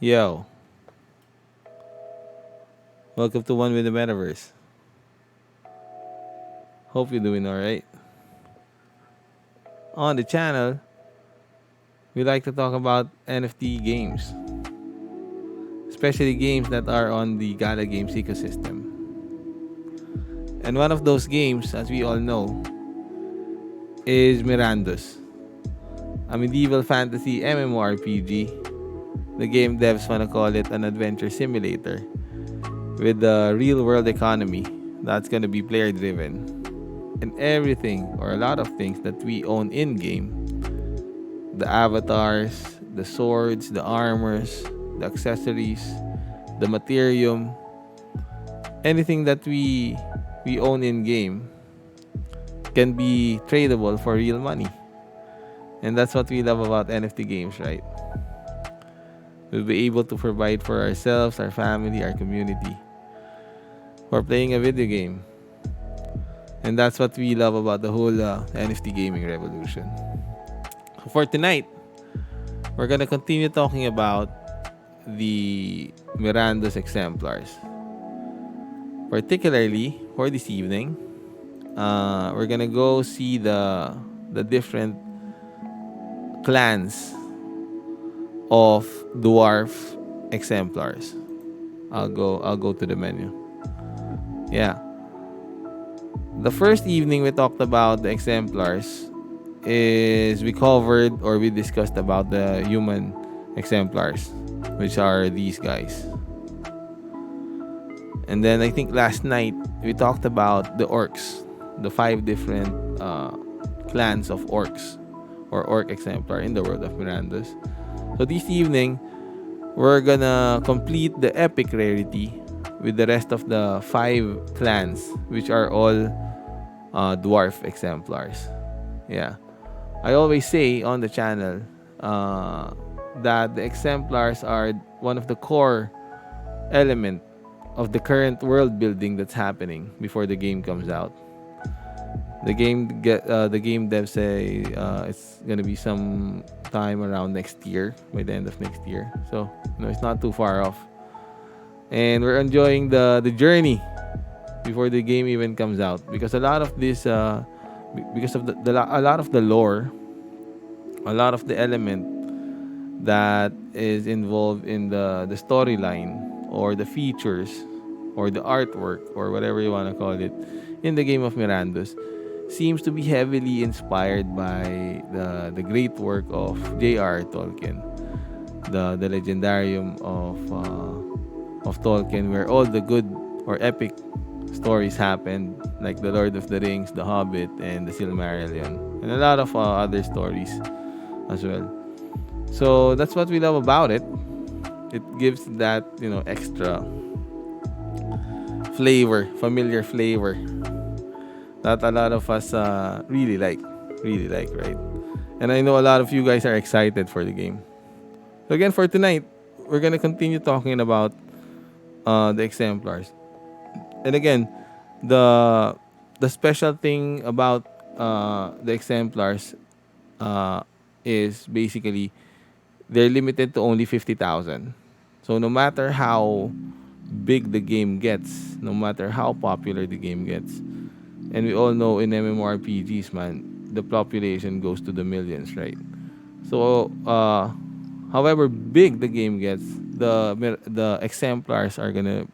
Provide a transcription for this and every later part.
Yo, welcome to One with the Metaverse. Hope you're doing alright. On the channel, we like to talk about NFT games, especially games that are on the Gala Games ecosystem. And one of those games, as we all know, is Mirandus, a medieval fantasy MMORPG. The game devs want to call it an adventure simulator with a real world economy that's going to be player driven. And everything or a lot of things that we own in game, the avatars, the swords, the armors, the accessories, the materium, anything that we own in game can be tradable for real money. And that's what we love about NFT games, right? We'll be able to provide for ourselves, our family, our community for playing a video game. And that's what we love about the whole NFT gaming revolution. For tonight, we're gonna continue talking about the Mirandus Exemplars. Particularly for this evening, we're gonna go see the different clans of Dwarf Exemplars. I'll go to the menu. Yeah. The first evening we talked about the exemplars is we covered or we discussed about the human exemplars, which are these guys. And then I think last night we talked about the orcs, the five different clans of orcs or orc exemplar in the world of Mirandus. So this evening we're gonna complete the epic rarity with the rest of the five clans, which are all dwarf exemplars. Yeah, I always say on the channel that the exemplars are one of the core element of the current world building that's happening before the game comes out. The game devs say it's gonna be some time around next year, by the end of next year. So it's not too far off, and we're enjoying the journey before the game even comes out, because a lot of this because of a lot of the lore, a lot of the element that is involved in the storyline or the features or the artwork or whatever you want to call it in the game of Mirandus seems to be heavily inspired by the great work of J.R. Tolkien, the legendarium of Tolkien, where all the good or epic stories happened, like the Lord of the Rings, the Hobbit, and the Silmarillion, and a lot of other stories as well. So that's what we love about it. It gives that extra flavor, familiar flavor that a lot of us really like, right? And I know a lot of you guys are excited for the game. So again, for tonight, we're gonna continue talking about the exemplars. And again, the special thing about the exemplars is basically they're limited to only 50,000. So no matter how big the game gets, no matter how popular the game gets, and we all know in MMORPGs, man, the population goes to the millions, right? So, however big the game gets, the exemplars are gonna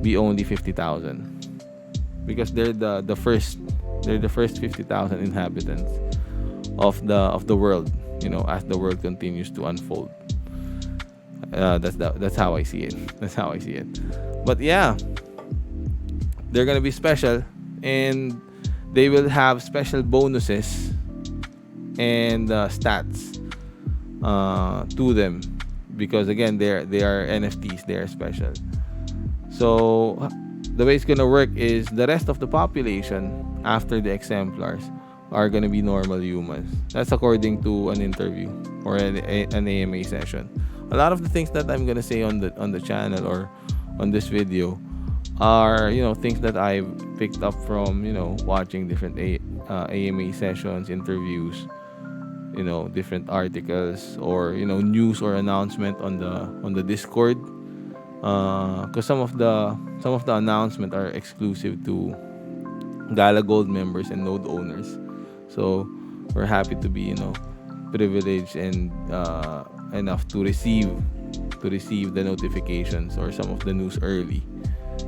be only 50,000, because they're the first 50,000 inhabitants of the world. As the world continues to unfold. That's how I see it. That's how I see it. But yeah, they're gonna be special, and they will have special bonuses and stats to them, because again they are NFTs. They are special. So the way it's gonna work is the rest of the population after the exemplars are gonna be normal humans. That's according to an interview or an AMA session. A lot of the things that I'm gonna say on the channel or on this video are things that I've picked up from watching different AMA sessions, interviews, different articles or news or announcement on the Discord. Because some of the announcement are exclusive to Gala Gold members and node owners. So we're happy to be privileged and enough to receive the notifications or some of the news early.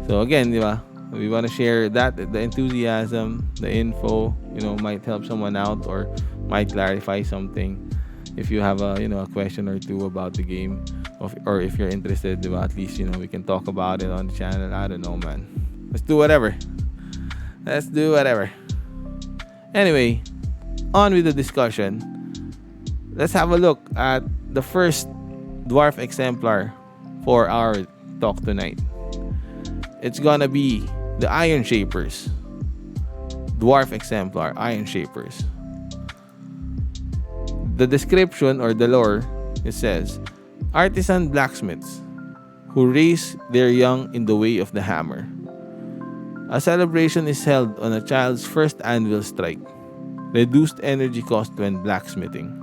So again, di ba, we want to share that the enthusiasm, the info, might help someone out or might clarify something. If you have a question or two about the game, or if you're interested, di ba, at least we can talk about it on the channel. I don't know, man. Let's do whatever. Anyway, on with the discussion. Let's have a look at the first Dwarf Exemplar for our talk tonight. It's gonna be the Iron Shapers. Dwarf Exemplar, Iron Shapers. The description or the lore, it says, artisan blacksmiths who raise their young in the way of the hammer. A celebration is held on a child's first anvil strike. Reduced energy cost when blacksmithing.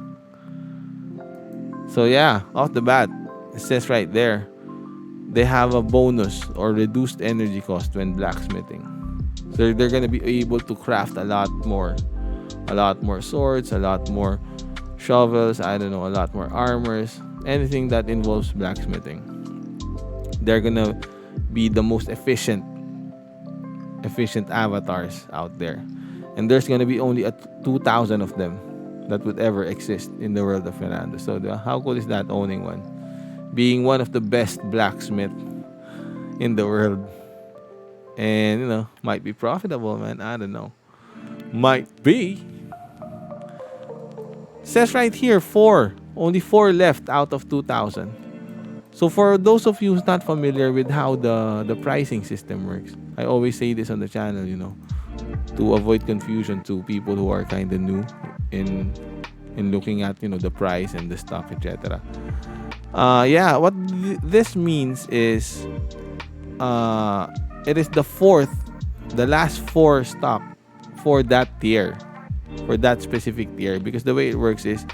So yeah, off the bat, it says right there, they have a bonus or reduced energy cost when blacksmithing. So they're gonna be able to craft a lot more swords, a lot more shovels, a lot more armors, anything that involves blacksmithing. They're gonna be the most efficient avatars out there. And there's gonna be only 2,000 of them that would ever exist in the world of Mirandus. So how cool is that, owning one? Being one of the best blacksmith in the world. And, might be profitable, man. I don't know. Might be. Says right here, only 4 left out of 2,000. So for those of you who's not familiar with how the pricing system works, I always say this on the channel, to avoid confusion to people who are kind of new in looking at the price and the stock, etc. What this means is it is the last 4 stock for that tier, for that specific tier, because the way it works is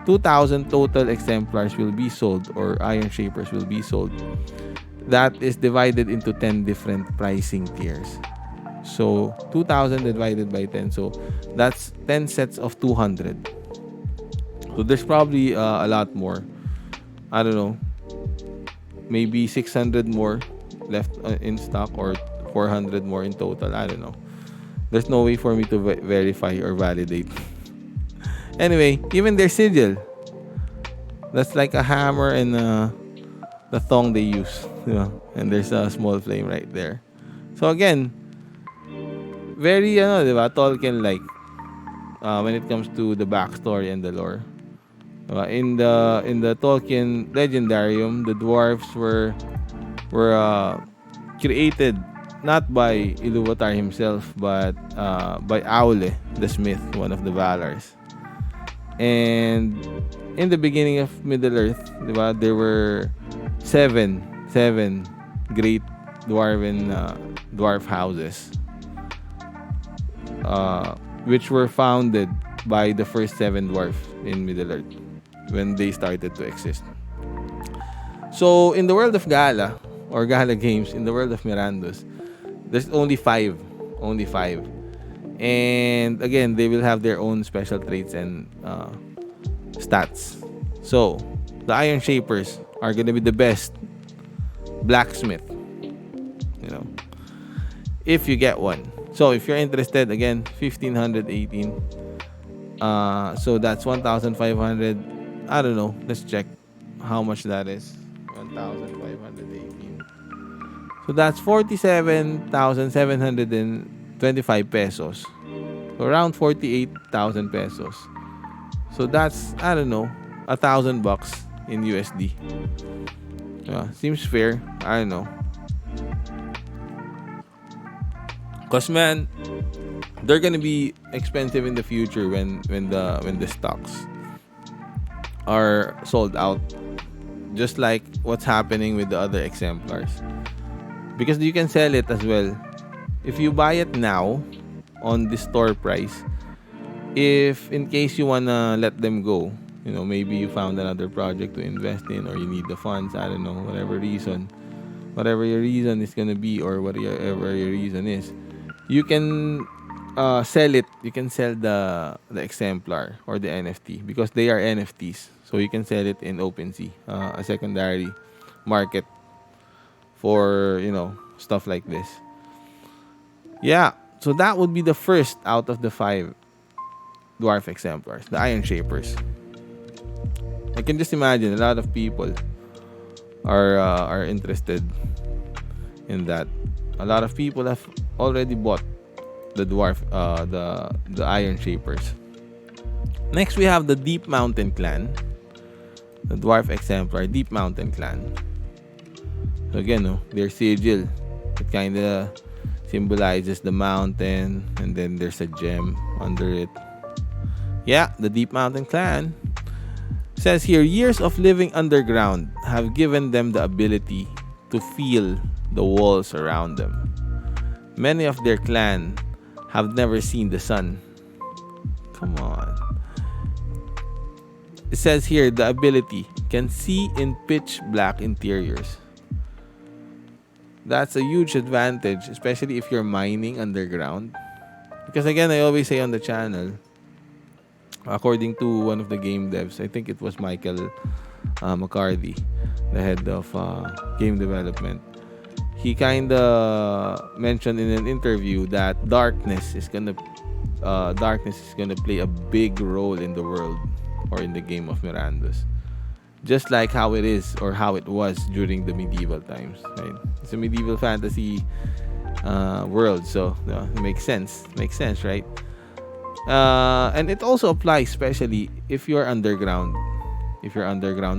2,000 total exemplars will be sold, or Iron Shapers will be sold. That is divided into 10 different pricing tiers. So 2,000 divided by 10, so that's 10 sets of 200. So there's probably a lot more. I don't know, maybe 600 more left in stock, or 400 more in total. I don't know. There's no way for me to verify or validate. Anyway, even their sigil, that's like a hammer and the thong they use, and there's a small flame right there. So again, very diba, Tolkien-like when it comes to the backstory and the lore. In the Tolkien legendarium, the dwarves were created not by Ilúvatar himself, but by Aule, the smith, one of the Valars. And in the beginning of Middle-earth, diba, there were seven great dwarf houses, which were founded by the first 7 dwarfs in Middle-earth when they started to exist. So in the world of Gala, or Gala games, in the world of Mirandus, there's only 5. And again, they will have their own special traits and stats. So the Iron Shapers are gonna be the best blacksmith, if you get one. So if you're interested, again, 1,518. So that's 1,500. I don't know. Let's check how much that is. 1,518. So that's 47,725 pesos. So around 48,000 pesos. So that's, I don't know, $1,000 in USD. Seems fair. I don't know. Cause man, they're gonna be expensive in the future when the stocks are sold out. Just like what's happening with the other exemplars. Because you can sell it as well. If you buy it now on the store price, if in case you wanna let them go, maybe you found another project to invest in, or you need the funds, I don't know, whatever your reason is gonna be, or whatever your reason is, you can sell it. You can sell the exemplar or the NFT, because they are NFTs. So you can sell it in OpenSea, a secondary market for stuff like this. Yeah. So that would be the first out of the five dwarf exemplars, the Iron Shapers. I can just imagine a lot of people are interested in that. A lot of people have already bought the the Iron Shapers. Next, we have the Deep Mountain Clan, the Dwarf Exemplar Deep Mountain Clan. So again, their sigil, it kind of symbolizes the mountain, and then there's a gem under it. Yeah, the Deep Mountain Clan says here, years of living underground have given them the ability to feel the walls around them. Many of their clan have never seen the sun. Come on. It says here, the ability can see in pitch black interiors. That's a huge advantage, especially if you're mining underground. Because again, I always say on the channel, according to one of the game devs, I think it was Michael McCarthy, the head of game development, he kind of mentioned in an interview that darkness is gonna play a big role in the world, or in the game of Mirandus, just like how it is, or how it was during the medieval times. Right? It's a medieval fantasy world, so it makes sense, right? And it also applies, especially if you're underground,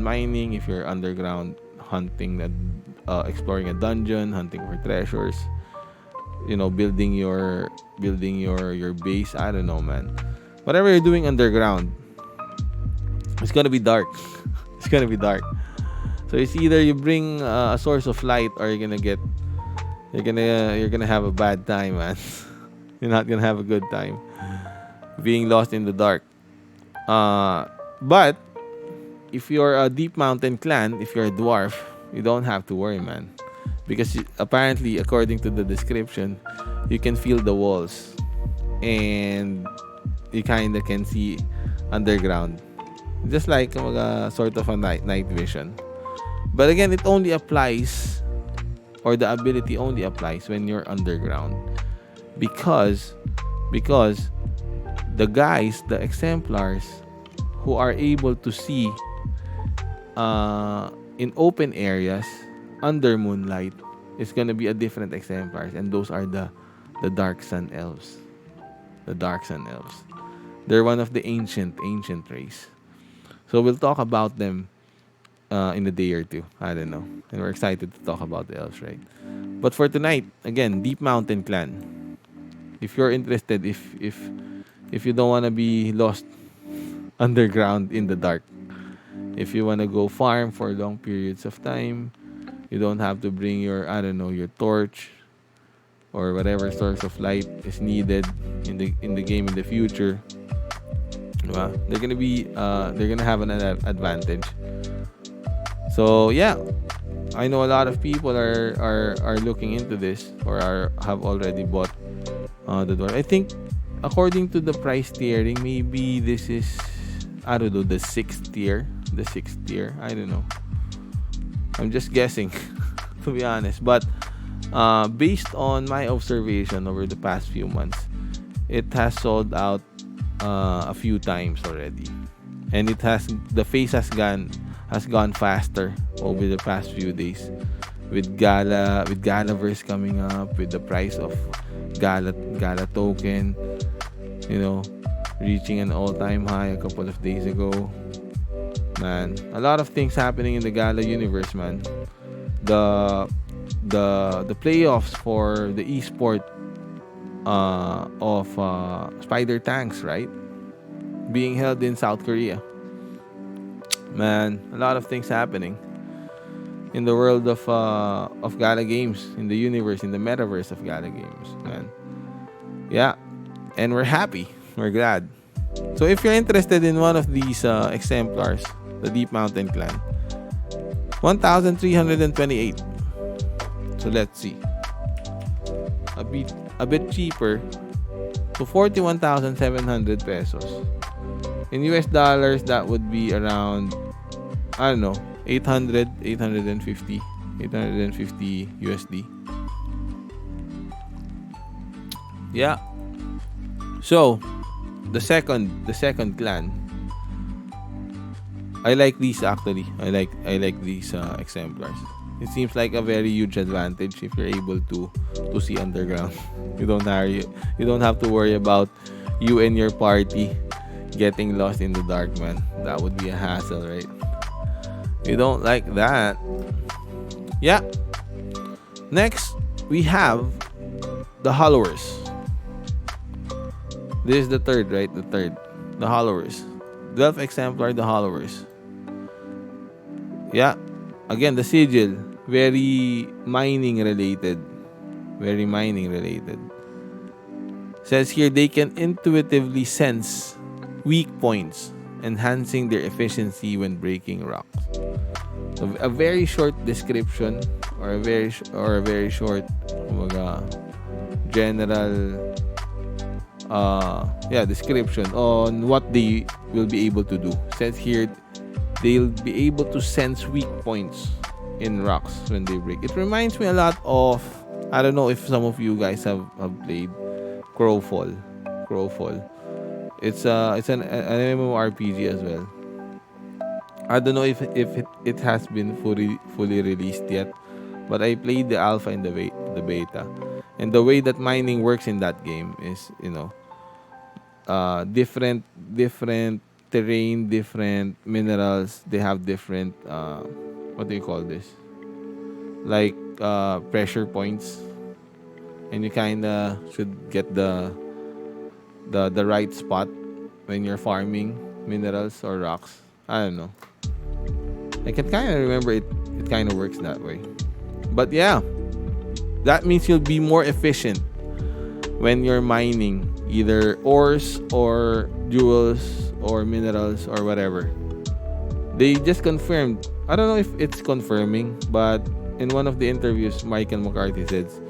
mining, if you're underground hunting, exploring a dungeon, hunting for treasures, building your base. I don't know, man. Whatever you're doing underground, it's gonna be dark. It's gonna be dark. So it's either you bring a source of light, or you're gonna have a bad time, man. You're not gonna have a good time being lost in the dark. But if you're a Deep Mountain Clan, if you're a dwarf, you don't have to worry, man. Because apparently, according to the description, you can feel the walls, and you kind of can see underground, just like sort of a night vision. But again, it only applies, or the ability only applies when you're underground, because the guys, the exemplars who are able to see in open areas under moonlight, is gonna be a different exemplars, and those are the Dark Sun Elves. The Dark Sun Elves. They're one of the ancient race. So we'll talk about them in a day or two. I don't know. And we're excited to talk about the elves, right? But for tonight, again, Deep Mountain Clan. If you're interested, if you don't wanna be lost underground in the dark, if you wanna go farm for long periods of time, you don't have to bring your torch, or whatever source of light is needed in the game in the future. They're gonna have an advantage. So yeah, I know a lot of people are looking into this, or have already bought the door. I think according to the price tiering, maybe this is, I don't know, the sixth tier. I don't know. I'm just guessing, to be honest. But based on my observation over the past few months, it has sold out a few times already, and the phase has gone faster over the past few days, with Galaverse coming up, with the price of Gala token, reaching an all-time high a couple of days ago. Man, a lot of things happening in the Gala universe, man. The playoffs for the esport of Spider Tanks, right? Being held in South Korea. Man, a lot of things happening in the world of Gala games, in the universe, in the metaverse of Gala games, man. Yeah, and we're happy. We're glad. So if you're interested in one of these exemplars, the Deep Mountain Clan, 1,328. So let's see. A bit cheaper to 41,700 pesos. In US dollars, that would be around, I don't know, 850 USD. Yeah. So, the second clan. I like these actually. I like these exemplars. It seems like a very huge advantage if you're able to see underground. You don't have to worry about you and your party getting lost in the dark, man. That would be a hassle, right? You don't like that. Yeah. Next, we have the Hollowers. This is the third, right? The third. The Hollowers. Dwarf Exemplar, the Hollowers. Yeah. Again, the sigil. Very mining related. Very mining related. Says here they can intuitively sense weak points, enhancing their efficiency when breaking rocks. So a very short description or a very short general description on what they will be able to do. Says here they'll be able to sense weak points in rocks when they break. It reminds me a lot of, I don't know if some of you guys have played Crowfall. It's an MMORPG as well. I don't know if it has been fully released yet, but I played the alpha and the beta, and the way that mining works in that game is, different terrain, different minerals. They have different what do you call this? Like pressure points, and you kinda should get the right spot when you're farming minerals or rocks. I don't know. I can kind of remember it. It kind of works that way. But yeah, that means you'll be more efficient when you're mining either ores or jewels or minerals or whatever. They just confirmed. I don't know if it's confirming, but in one of the interviews, Michael McCarthy says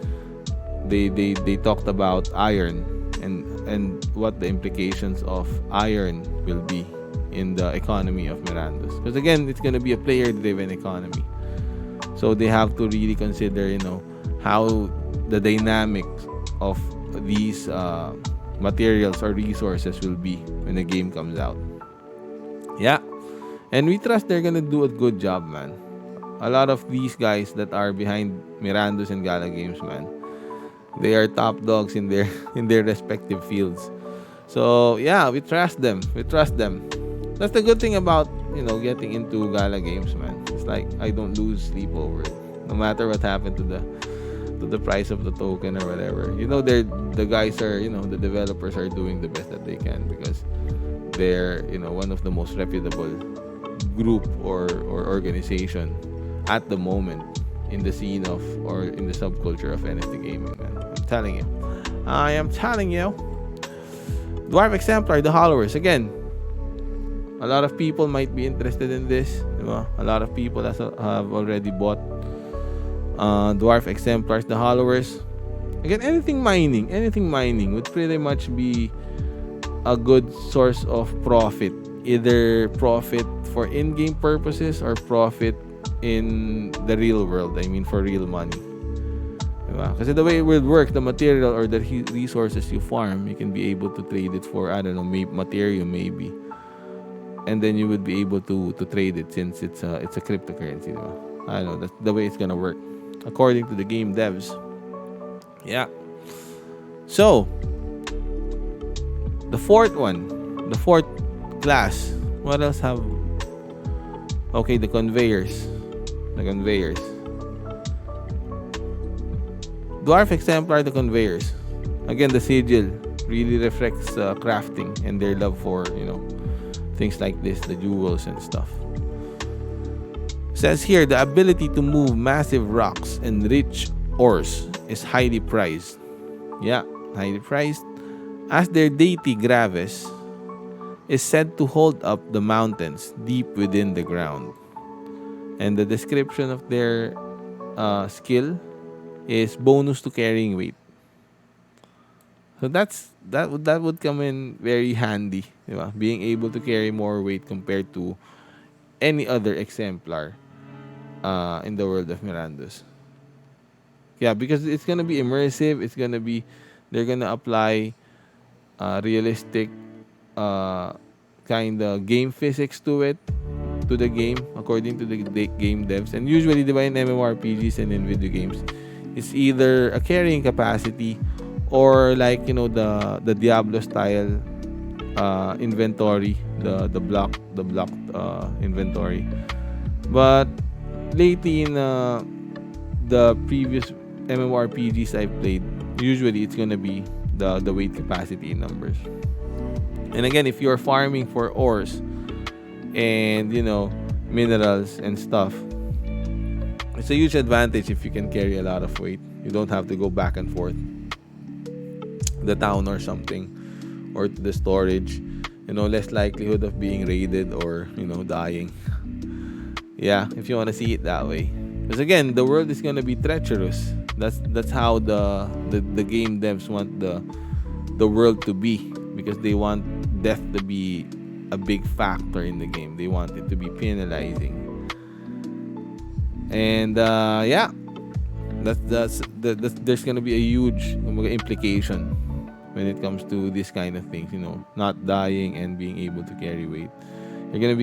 they talked about iron and what the implications of iron will be in the economy of Mirandus. Because again, it's going to be a player-driven economy. So they have to really consider, how the dynamics of these materials or resources will be when the game comes out. Yeah. And we trust they're going to do a good job, man. A lot of these guys that are behind Mirandus and Gala games, man, they are top dogs in their respective fields. So yeah, we trust them. That's the good thing about getting into Gala games, man. It's like I don't lose sleep over it, no matter what happened to the price of the token or whatever. The guys are the developers are doing the best that they can because they're one of the most reputable group or organization at the moment in the scene of or in the subculture of NFT gaming, man. I am telling you. Dwarf Exemplar, the Hollowers. Again, a lot of people might be interested in this. A lot of people have already bought Dwarf Exemplars, the Hollowers. Again, anything mining would pretty much be a good source of profit. Either profit for in-game purposes or profit in the real world. I mean, for real money. Kasi the way it will work, the material or the resources you farm, you can be able to trade it for, I don't know, material maybe. And then you would be able to trade it since it's a cryptocurrency. I don't know, that's the way it's gonna work, according to the game devs. Yeah. So, the fourth class. What else have? Okay, the Conveyors. Dwarf Exemplar, the Conveyors. Again, the sigil really reflects crafting and their love for things like this, the jewels and stuff. Says here, the ability to move massive rocks and rich ores is highly prized. Yeah, highly prized. As their deity Gravis is said to hold up the mountains deep within the ground. And the description of their skill is bonus to carrying weight. So that would come in very handy, diba? Being able to carry more weight compared to any other exemplar in the world of Mirandus. Yeah, because it's gonna be immersive. It's gonna be they're gonna apply realistic uh, kind of game physics to it, to the game, according to the game devs. And usually, diba, in MMORPGs and in video games, it's either a carrying capacity or like the Diablo style inventory, the block inventory. But lately in the previous MMORPGs I've played, usually it's gonna be the weight capacity in numbers. And again, if you're farming for ores and minerals and stuff, it's a huge advantage if you can carry a lot of weight. You don't have to go back and forth the town or something, or to the storage. Less likelihood of being raided or dying. Yeah, if you want to see it that way. Because again, the world is gonna be treacherous. That's how the game devs want the world to be, because they want death to be a big factor in the game. They want it to be penalizing. And yeah, that's there's gonna be a huge implication when it comes to this kind of things. Not dying and being able to carry weight. You're gonna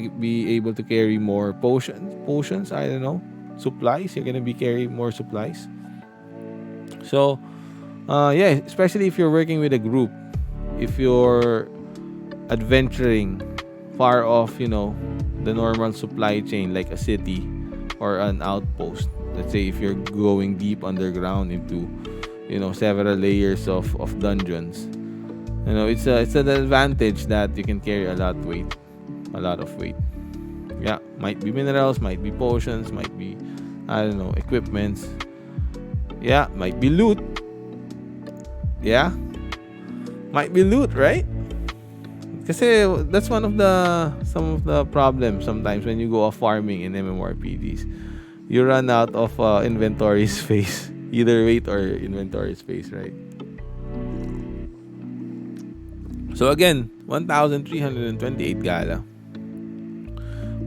be able to carry more potions. I don't know, supplies. You're gonna be carrying more supplies. So, yeah, especially if you're working with a group, if you're adventuring far off, the normal supply chain like a city or an outpost. Let's say if you're going deep underground into, several layers of dungeons. It's an advantage that you can carry a lot of weight. Yeah, might be minerals, might be potions, might be, I don't know, equipments. Yeah, might be loot. Yeah, might be loot, right? Kasi that's some of the problems sometimes when you go off farming in MMORPGs. You run out of inventory space, either weight or inventory space, right? So again, 1,328 Gala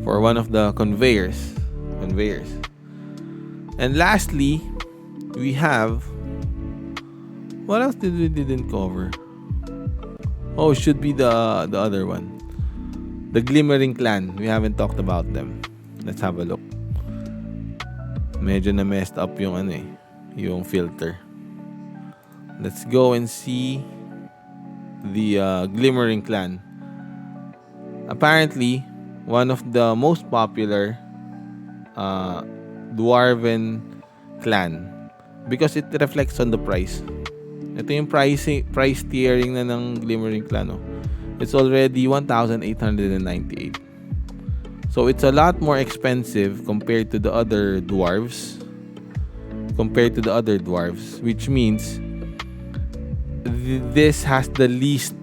for one of the conveyors. And lastly, we have, what else we didn't cover? Oh, should be the other one. The Glimmering Clan. We haven't talked about them. Let's have a look. Medyo na messed up yung yung filter. Let's go and see the Glimmering Clan. Apparently, one of the most popular dwarven clan, because it reflects on the price. Ito yung price tiering na ng Glimmering Clan. It's already 1,898. So it's a lot more expensive compared to the other dwarves. Which means this has the least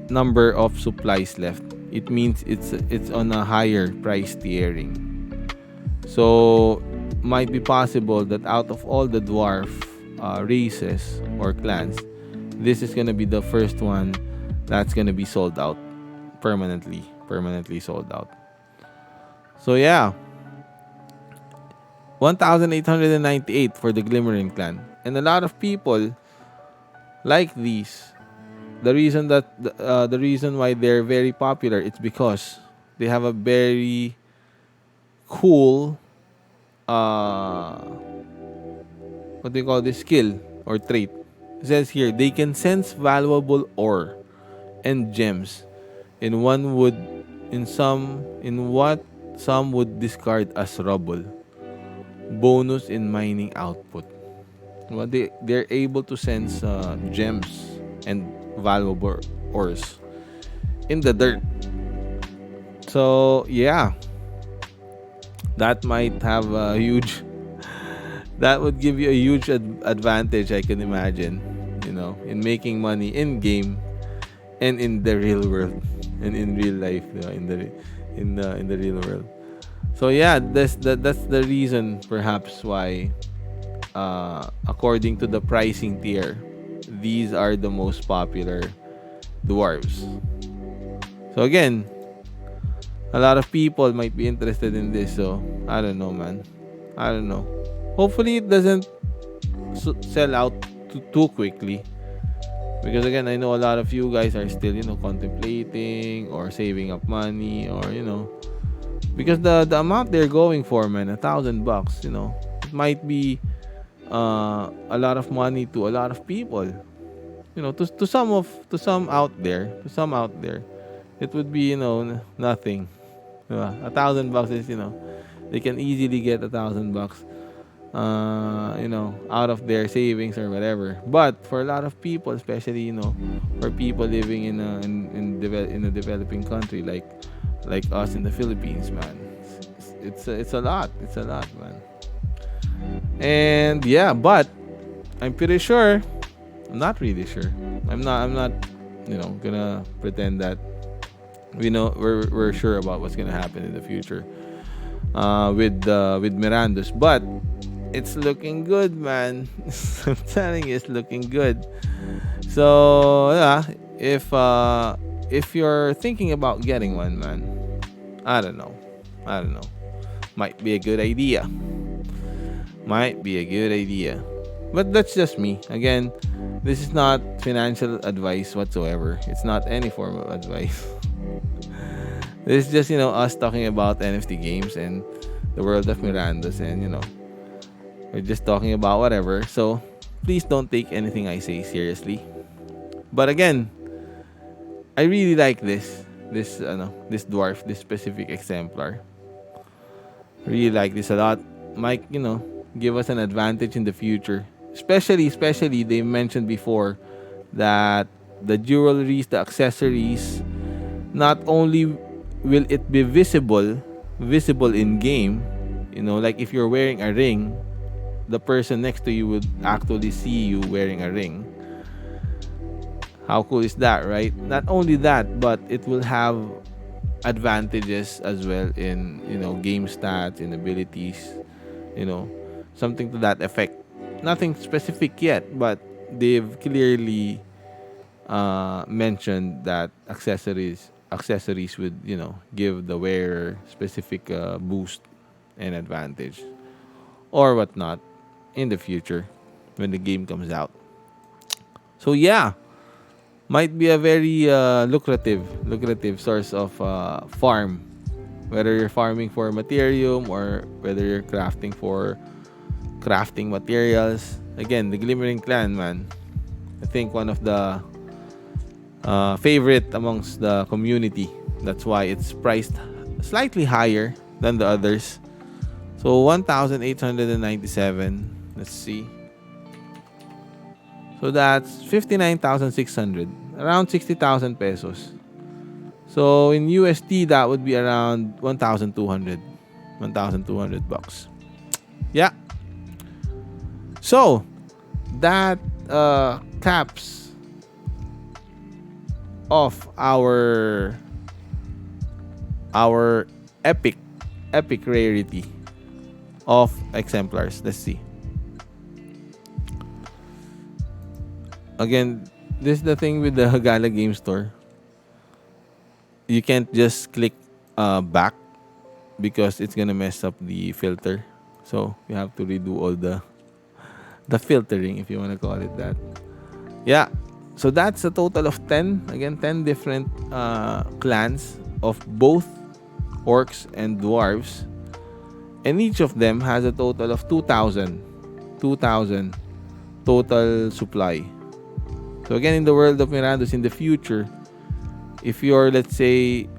number of supplies left. It means it's on a higher price tiering. So might be possible that out of all the dwarf races or clans, this is gonna be the first one that's gonna be sold out permanently sold out. So yeah, 1,898 for the Glimmering Clan, and a lot of people like these. The reason why they're very popular, it's because they have a very cool what do you call this, skill or trait. It says here, they can sense valuable ore and gems in what some would discard as rubble. Bonus in mining output. Well, they're able to sense gems and valuable ores in the dirt. So yeah, that might have a huge that would give you a huge advantage, I can imagine, in making money in game and in the real world, and in real life, in the real world. So yeah, that's the reason perhaps why, according to the pricing tier, these are the most popular dwarves. So again, a lot of people might be interested in this. So I don't know, man. I don't know. Hopefully, it doesn't sell out too quickly. Because again, I know a lot of you guys are still, contemplating or saving up money, or because the amount they're going for, man, $1,000, it might be a lot of money to a lot of people. To some out there, it would be nothing. $1,000 is, they can easily get $1,000 out of their savings or whatever. But for a lot of people, especially for people living in a developing country like us in the Philippines, man, it's a lot. It's a lot, man. And yeah, but I'm pretty sure. I'm not really sure. I'm not gonna pretend that we're sure about what's gonna happen in the future with Mirandus, but it's looking good, man. I'm telling you, it's looking good. So yeah, if you're thinking about getting one, man, I don't know. I don't know. Might be a good idea. Might be a good idea. But that's just me. Again, this is not financial advice whatsoever. It's not any form of advice. This is just, us talking about NFT games and the world of Mirandas, and, we're just talking about whatever. So, please don't take anything I say seriously. But again, I really like this dwarf, this specific exemplar. Really like this a lot. Might, give us an advantage in the future. Especially they mentioned before that the jewelries, the accessories, not only will it be visible in game, like if you're wearing a ring, the person next to you would actually see you wearing a ring. How cool is that, right? Not only that, but it will have advantages as well in game stats, in abilities, something to that effect. Nothing specific yet, but they've clearly mentioned that accessories would give the wearer specific boost and advantage or whatnot in the future when the game comes out. So yeah, might be a very lucrative source of farm, whether you're farming for materium or whether you're crafting materials. Again, the Glimmering Clan, man, I think one of the favorite amongst the community. That's why it's priced slightly higher than the others. So 1,897. Let's see. So that's 59,600, around 60,000 pesos. So in USD, that would be around 1,200 bucks. Yeah. So that caps off our epic rarity of exemplars. Let's see. Again, this is the thing with the Gala Game Store. You can't just click back because it's gonna mess up the filter. So you have to redo all the filtering, if you want to call it that. Yeah. So that's a total of 10. Again, 10 different clans of both orcs and dwarves. And each of them has a total of 2,000 total supply. So again, in the world of Mirandus in the future, if you're, let's say,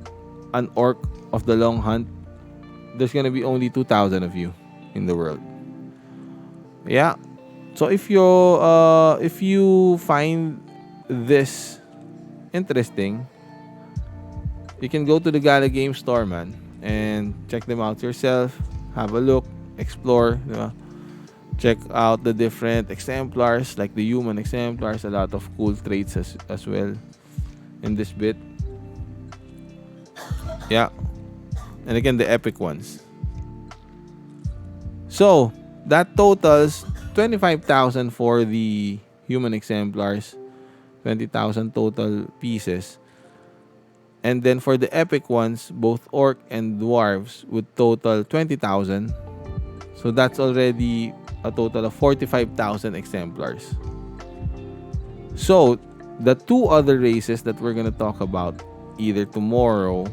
an orc of the long hunt, there's gonna be only 2,000 of you in the world. Yeah. So if you find this interesting, you can go to the Gala Game Store, man, and check them out yourself. Have a look, explore, check out the different exemplars, like the human exemplars, a lot of cool traits as well. in this bit. Yeah. And again, the epic ones. So that totals 25,000 for the human exemplars, 20,000 total pieces. And then for the epic ones, both orc and dwarves would total 20,000. So that's already a total of 45,000 exemplars. So the two other races that we're going to talk about either tomorrow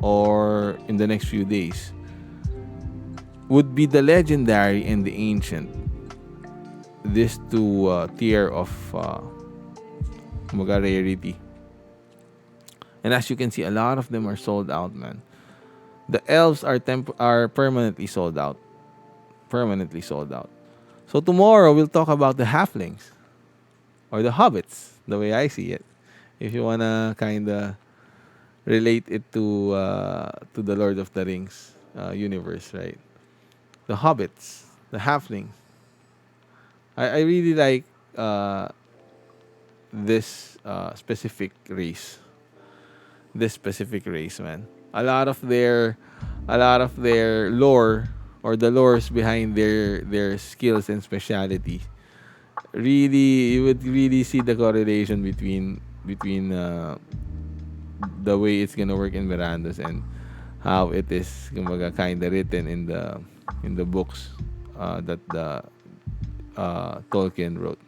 or in the next few days would be the legendary and the ancient. These two tier of rarity. And as you can see, a lot of them are sold out, man. The elves are permanently sold out. Permanently sold out. So tomorrow we'll talk about the halflings or the hobbits, the way I see it. If you wanna kinda relate it to the Lord of the Rings universe, right? The hobbits, the halflings. I really like this specific race. This specific race, man. A lot of their lore or the lores behind their skills and speciality. Really, you would really see the correlation between the way it's gonna work in Mirandus and how it is kumbaga kinda written in the books that the Tolkien wrote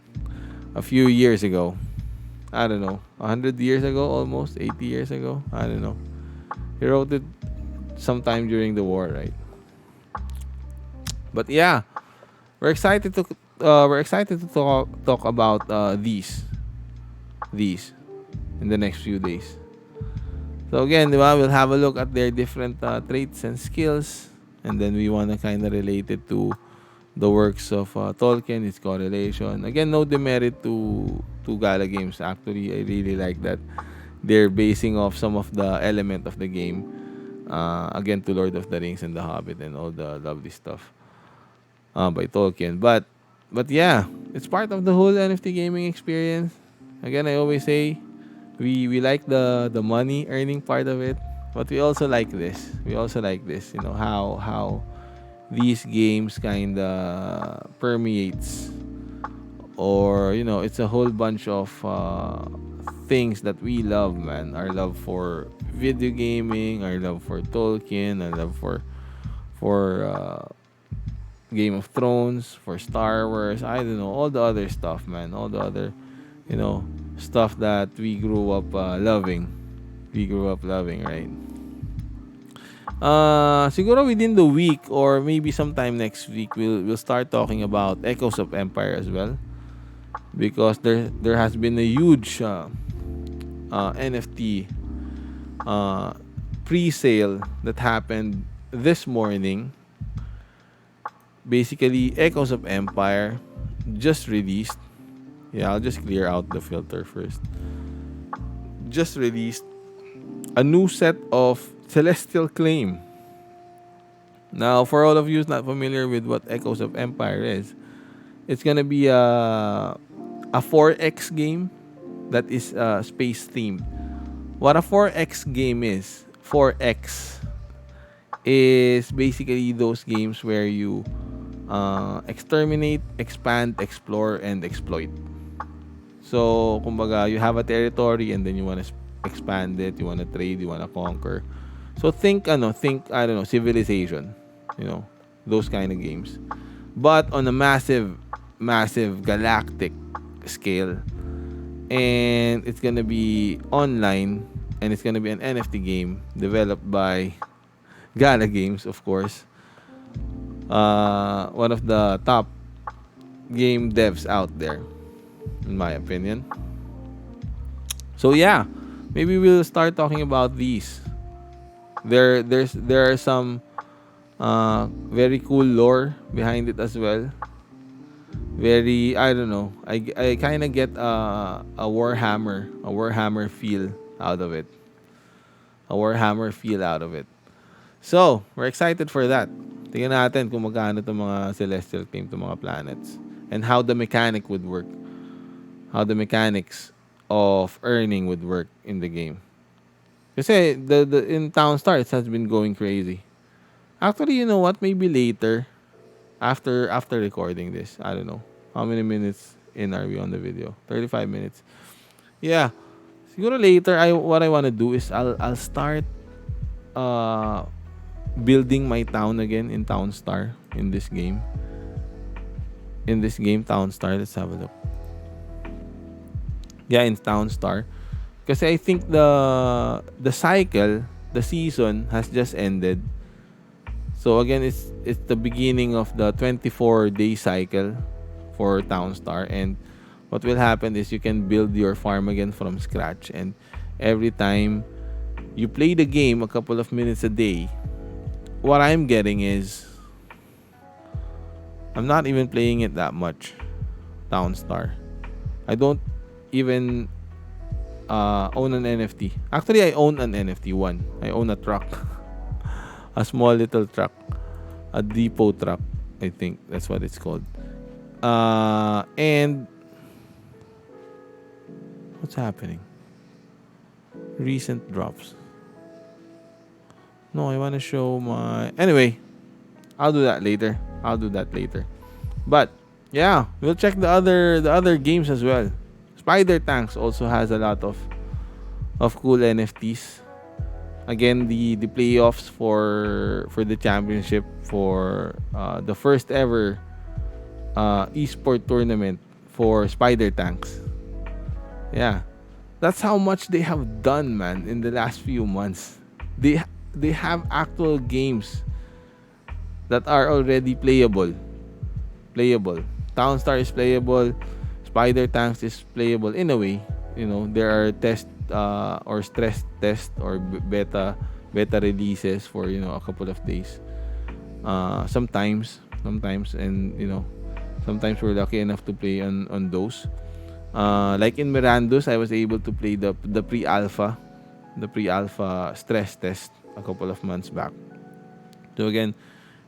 a few years ago. I don't know, 100 years ago, almost 80 years ago. I don't know. He wrote it sometime during the war, right? But yeah, we're excited to talk about these in the next few days. So again, we'll have a look at their different traits and skills, and then we want to kind of relate it to the works of Tolkien, its correlation. Again, no demerit to Gala games. Actually, I really like that they're basing off some of the element of the game. Again, to Lord of the Rings and The Hobbit and all the lovely stuff by Tolkien. But yeah, it's part of the whole NFT gaming experience. Again, I always say we like the money earning part of it, but we also like this. We also like this. You know how these games kind of permeates, or it's a whole bunch of things that we love, man. Our love for video gaming, our love for Tolkien, our love for Game of Thrones, for Star Wars. I don't know, all the other stuff, man. All the other, stuff that we grew up loving. We grew up loving, right? Siguro within the week or maybe sometime next week, we'll start talking about Echoes of Empire as well, because there has been a huge NFT pre-sale that happened this morning. Basically, Echoes of Empire just released. Yeah, I'll just clear out the filter first. Just released a new set of Celestial Claim. Now, for all of you who's not familiar with what Echoes of Empire is, it's gonna be a 4X game that is space themed. What a 4X game is, 4X is basically those games where you exterminate, expand, explore, and exploit. So, kumbaga, you have a territory and then you want to expand it, you want to trade, you want to conquer. So think I don't know, Civilization, those kind of games. But on a massive galactic scale. And it's going to be online, and it's going to be an NFT game developed by Gala Games, of course. One of the top game devs out there, in my opinion. So yeah, maybe we'll start talking about these. There are some very cool lore behind it as well. Very, I don't know. I kind of get a Warhammer feel out of it. A Warhammer feel out of it. So, we're excited for that. Tingnan natin kung magkano itong mga celestial claim, itong mga planets, and how the mechanic would work. How the mechanics of earning would work in the game. Kasi the in Town Star it has been going crazy. Actually, you know what? Maybe later after recording this. I don't know. How many minutes in are we on the video? 35 minutes. Yeah. Siguro later what I want to do is I'll start uh building my town again in Town Star in this game. In this game Town Star, let's have a look. Yeah, in Town Star. Kasi I think the cycle, the season has just ended. So again, it's the beginning of the 24-day cycle for Town Star, and what will happen is you can build your farm again from scratch, and every time you play the game a couple of minutes a day, what I'm getting is I'm not even playing it that much. Town Star. I don't even own an NFT. Actually, I own an NFT one. I own a truck. A small little truck. A depot truck. I think that's what it's called. And what's happening? Recent drops. No, I want to show my... Anyway, I'll do that later. But yeah, we'll check the other games as well. Spider Tanks also has a lot of cool NFTs. Again, the playoffs for the championship for the first ever esport tournament for Spider Tanks. Yeah, that's how much they have done, man, in the last few months. They have actual games that are already playable. Town Star is playable. Spider Tanks is playable in a way. You know, there are test or stress test or beta releases for, you know, a couple of days. Sometimes, and you know, sometimes we're lucky enough to play on those. Like in Mirandus, I was able to play the pre-alpha stress test a couple of months back. So again,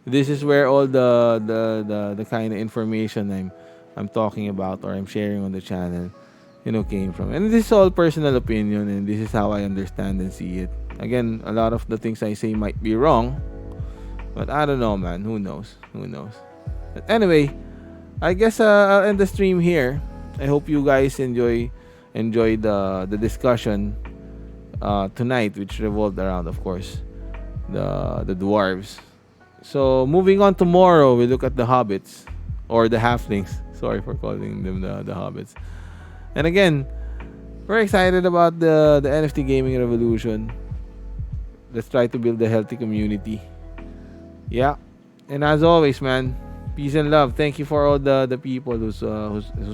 this is where all the kind of information I'm talking about or I'm sharing on the channel, you know, came from. And this is all personal opinion, and this is how I understand and see it. Again, a lot of the things I say might be wrong, but I don't know, man. Who knows? But anyway, I guess I'll end the stream here. I hope you guys enjoy the discussion tonight, which revolved around, of course, the dwarves. So moving on, tomorrow we look at the hobbits or the halflings. Sorry for calling them the hobbits. And again, we're excited about the NFT gaming revolution. Let's try to build a healthy community. Yeah, and as always, man, peace and love. Thank you for all the people who's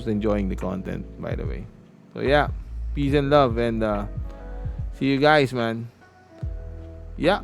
enjoying the content, by the way. So yeah, peace and love, and see you guys, man. Yeah.